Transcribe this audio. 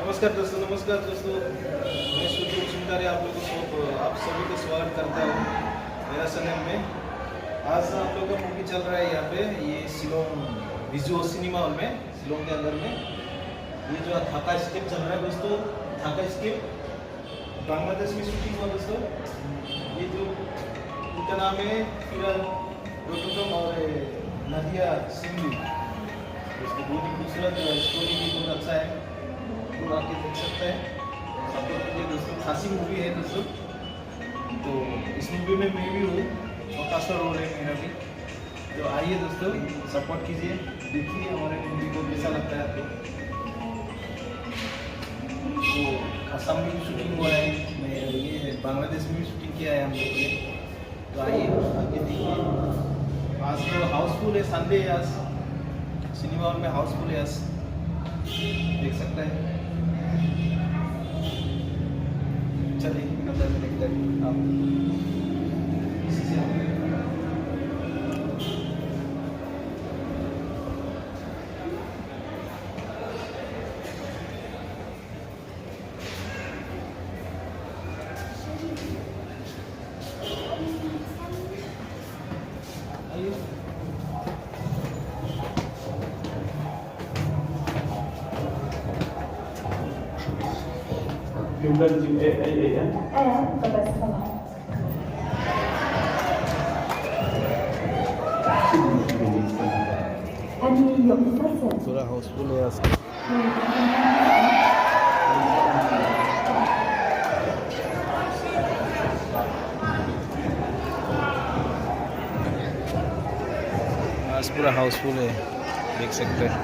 नमस्कार दोस्तों, मैं सुजीत चिंतारे आप सभी का स्वागत करता हूँ मेरा चैनल में। आज आप लोगों का मूवी चल रहा है यहाँ पे, ये शिलोंग विजुअल सिनेमा हॉल में, शिलोंग के अंदर में। ये जो थाका स्केप चल रहा है दोस्तों, थाका स्केप बांग्लादेश में शूटिंग हुआ दोस्तों। ये जो उनका नाम है किरण रोटुटम और नदिया सिंधु। दोस्तों बहुत ही खूबसूरत स्टोरी भी बहुत अच्छा है, तो आके देख सकते हैं। सब लोग ये दोस्तों खासी मूवी है दोस्तों, तो इस मूवी में मैं भी हूँ, छोटा सा रोल है मेरा भी। तो आइए दोस्तों सपोर्ट कीजिए, देखिए हमारे मूवी को कैसा लगता है आपको। तो असम में भी शूटिंग हुआ है, मैं ये बांग्लादेश में भी शूटिंग किया है हम लोग ने। तो आइए आगे देखिए। आज तो हाउसफुल है, संडे है आज, सिनेमा हॉल में हाउसफुल है आज, देख सकते हैं। चलिए अंदर में देखते हैं आप। पूरा हाउसफुल है आज। आज पूरा हाउसफुल है, देख सकते हैं।